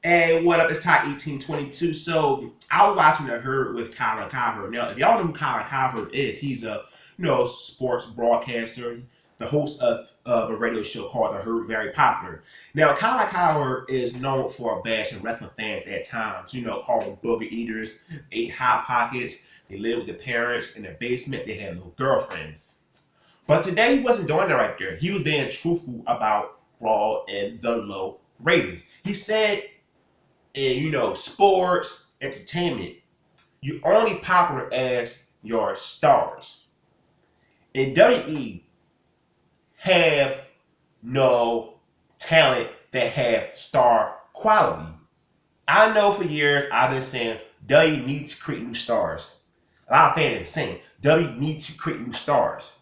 Hey, what up? It's Ty 1822. So I was watching the herd with Colin Cowherd. Now, if y'all know who Colin Cowherd is, he's a sports broadcaster, the host of a radio show called The Herd, very popular. Now, Colin Cowherd is known for bashing wrestling fans at times. Calling them booger eaters, they eat hot pockets, they live with their parents in their basement, they have no girlfriends. But today he wasn't doing that right there. He was being truthful about Raw and the low ratings. He said in sports, entertainment, you only popular as your stars. And WWE have no talent that have star quality. I know for years I've been saying WWE needs to create new stars. A lot of fans are saying WWE needs to create new stars.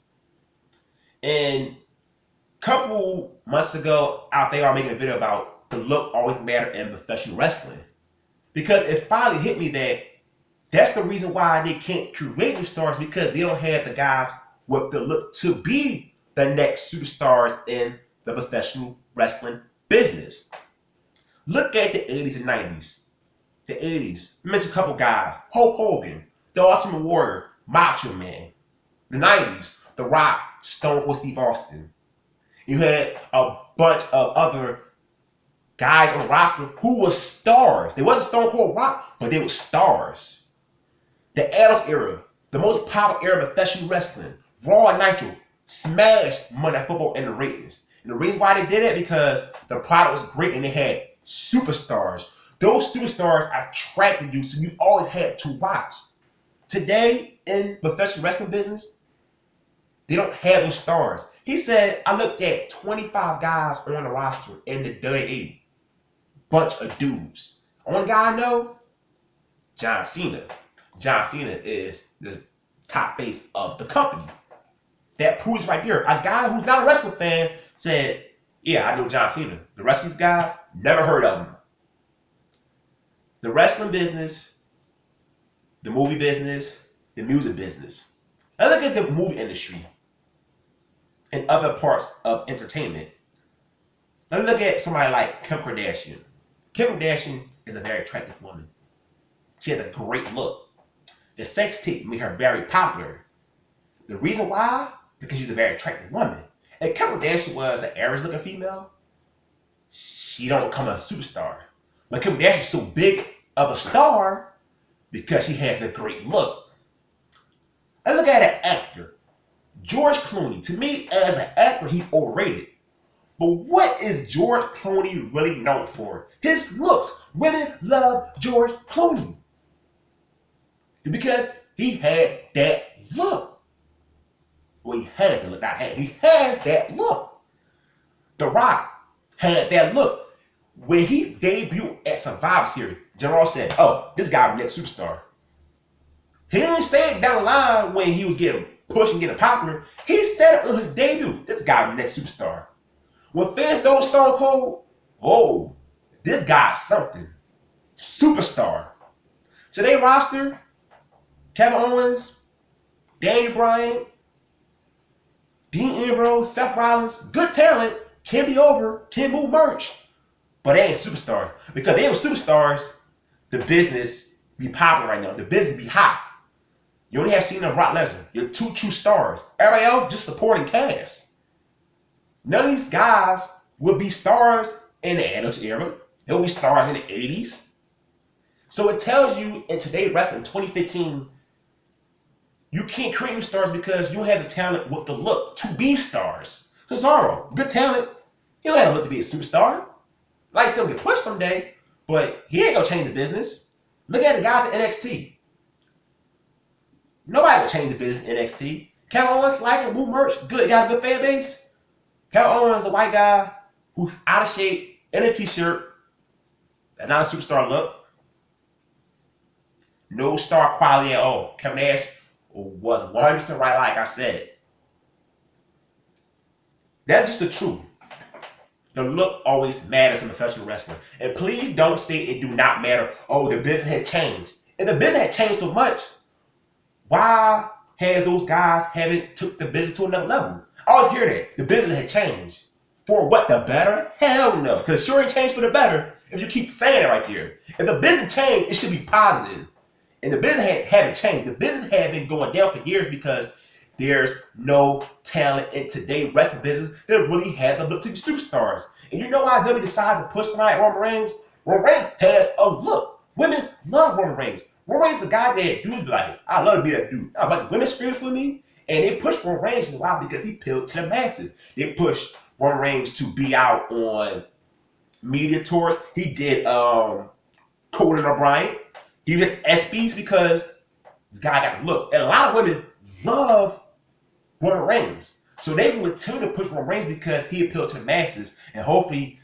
And a couple months ago, out there, I was making a video about the look always matter in professional wrestling. Because it finally hit me that that's the reason why they can't create new stars, because they don't have the guys with the look to be the next superstars in the professional wrestling business. Look at the 80s and 90s. The 80s, mention a couple guys: Hulk Hogan, The Ultimate Warrior, Macho Man. The 90s, The Rock, Stone Cold Steve Austin. You had a bunch of other guys on the roster who were stars. They wasn't Stone Cold Rock, but they were stars. The Adams era, the most popular era of professional wrestling, Raw and Nitro, smashed Monday Night Football in the ratings. And the reason why they did it, because the product was great and they had superstars. Those superstars attracted you, so you always had to watch. Today, in professional wrestling business, they don't have those stars. He said, I looked at 25 guys on the roster in the WWE. Bunch of dudes. Only guy I know, John Cena. John Cena is the top face of the company. That proves right there. A guy who's not a wrestling fan said, yeah, I know John Cena. The rest of these guys, never heard of them. The wrestling business, the movie business, the music business. Let's look at the movie industry and other parts of entertainment. Let's look at somebody like Kim Kardashian. Kim Kardashian is a very attractive woman. She has a great look. The sex tape made her very popular. The reason why? Because she's a very attractive woman. If Kim Kardashian was an average looking female, she don't become a superstar. But Kim Kardashian is so big of a star because she has a great look. Let's look at an actor. George Clooney. To me, as an actor, he's overrated. But what is George Clooney really known for? His looks. Women love George Clooney. Because he had that look. Well, he has the look, not had. He has that look. The Rock had that look. When he debuted at Survivor Series, General said, oh, this guy will be the next superstar. He didn't say it down the line when he was getting pushed and getting popular. He said it on his debut, this guy will be the next superstar. When fans know Stone Cold, oh, this guy's something. Superstar. Today roster, Kevin Owens, Daniel Bryan, Dean Ambrose, Seth Rollins, good talent, can be over, can move merch. But they ain't superstars. Because they were superstars, the business be popular right now. The business be hot. You only have Cena and Brock Lesnar. You're two true stars. Everybody else just supporting cast. None of these guys would be stars in the Adams era. They would be stars in the 80s. So it tells you in today's wrestling, 2015, you can't create new stars because you don't have the talent with the look to be stars. Cesaro, good talent. He don't have the look to be a superstar. Like still get pushed someday, but he ain't gonna change the business. Look at the guys at NXT. Nobody will change the business in NXT. Kevin Owens, like him, move merch, good, got a good fan base. Kevin Owens is a white guy who's out of shape in a t-shirt. That's not a superstar look. No star quality at all. Kevin Nash was 100% right, like I said. That's just the truth. The look always matters in professional wrestling. And please don't say it do not matter. Oh, the business had changed. If the business had changed so much, why have those guys haven't took the business to another level? I always hear that. The business had changed. For what, the better? Hell no. Because sure it changed for the better. if you keep saying it right there. If the business changed, it should be positive. And the business haven't changed. The business had been going down for years because there's no talent in today's wrestling business that really had the look to be superstars. And you know why WWE decided to push somebody like Roman Reigns? Roman Reigns has a look. Women love Roman Reigns. Roman Reigns is the guy that dudes be like, I love to be that dude. But women scream for me. And they pushed Roman Reigns in a while because he appealed to the masses. They pushed Roman Reigns to be out on media tours. He did Colin O'Brien. He did SBs because this guy got the look. And a lot of women love Roman Reigns. So they would continue to push Roman Reigns because he appealed to the masses. And hopefully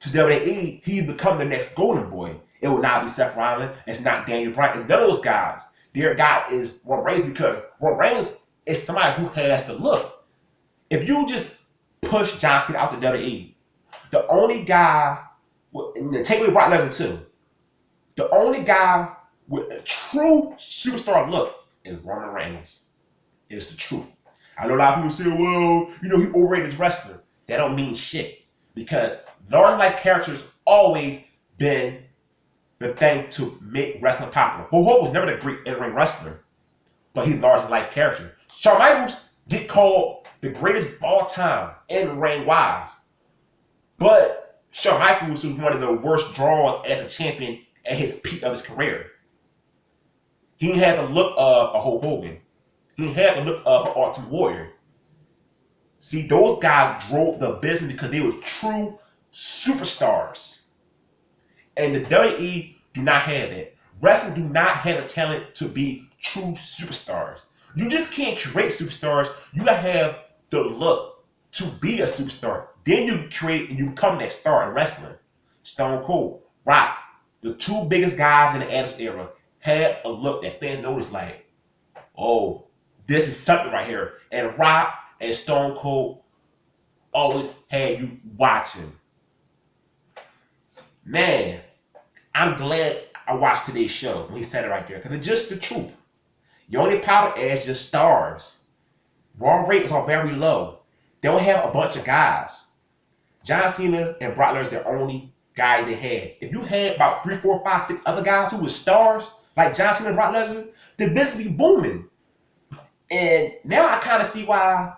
to WWE, he become the next golden boy. It will not be Seth Rollins. It's not Daniel Bryan. It's none of those guys. Their guy is Roman Reigns because Roman Reigns is somebody who has the look. If you just push John Cena out to WWE, the only guy, and take away Brock Lesnar too, the only guy with a true superstar look is Roman Reigns. It's the truth. I know a lot of people say, well, you know, he overrated as wrestler. That don't mean shit. Because large life characters always been the thing to make wrestling popular. Hulk Hogan was never the great in-ring wrestler, but he's a large life character. Shawn Michaels get called the greatest of all time in-ring wise. But Shawn Michaels was one of the worst draws as a champion at his peak of his career. He didn't have the look of a Hulk Hogan. He didn't have the look of an Ultimate Warrior. See, those guys drove the business because they were true superstars. And the WWE do not have it. Wrestling do not have a talent to be true superstars. You just can't create superstars. You gotta have the look to be a superstar. Then you create and you become that star in wrestling. Stone Cold, Rock, the two biggest guys in the Attitude Era had a look that fans noticed like, oh, this is something right here. And Rock and Stone Cold always had you watching. Man, I'm glad I watched today's show when he said it right there, because it's just the truth. Your only power is just stars. Raw ratings are very low. They don't have a bunch of guys. John Cena and Brock Lesnar are the only guys they had. If you had about 3, 4, 5, 6 other guys who were stars, like John Cena and Brock Lesnar, the business be booming. And now I kind of see why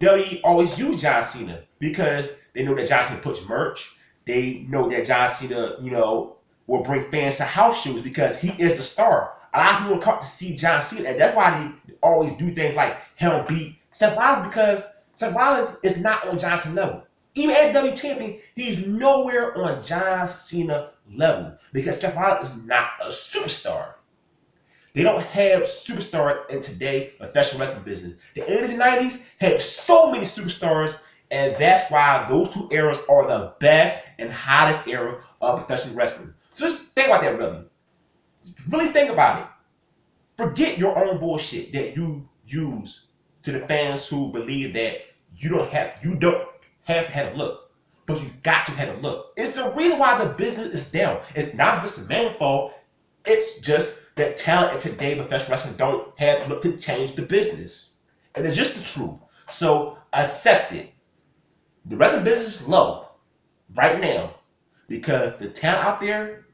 WWE always use John Cena, because they know that John Cena puts merch. They know that John Cena, you know, will bring fans to house shows because he is the star. A lot of people come to see John Cena, and that's why they always do things like hell beat Seth Rollins, because Seth Rollins is not on John Cena level. Even as WWE champion, he's nowhere on John Cena level because Seth Rollins is not a superstar. They don't have superstars in today's professional wrestling business. The 80s and 90s had so many superstars, and that's why those two eras are the best and hottest era of professional wrestling. So just think about that, really. Just really think about it. Forget your own bullshit that you use to the fans who believe that you don't have to have a look, but you got to have a look. It's the reason why the business is down. It's not just the man's fault. It's just that talent in today's professional wrestling don't have look to change the business. And it's just the truth. So accept it. The wrestling business is low right now because the talent out there,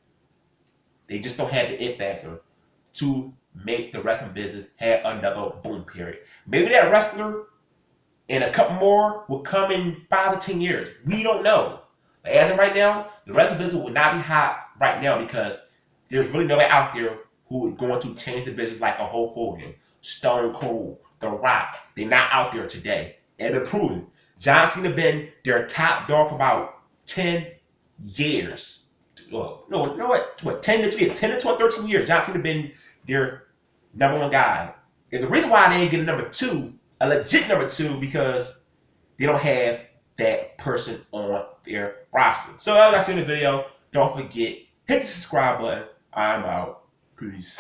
they just don't have the it factor to make the wrestling business have another boom period. Maybe that wrestler and a couple more will come in 5 to 10 years. We don't know. But as of right now, the wrestling business will not be hot right now because there's really nobody out there who is going to change the business like a Hulk Hogan, Stone Cold, The Rock. They're not out there today. And they're proven. John Cena been their top dog for about 10 years. Well, no, you know what? 10 to 12, 13 years. John Cena been their number one guy. There's a reason why they ain't getting number 2, a legit number 2, because they don't have that person on their roster. So as I said in the video, don't forget, hit the subscribe button. I'm out. Peace.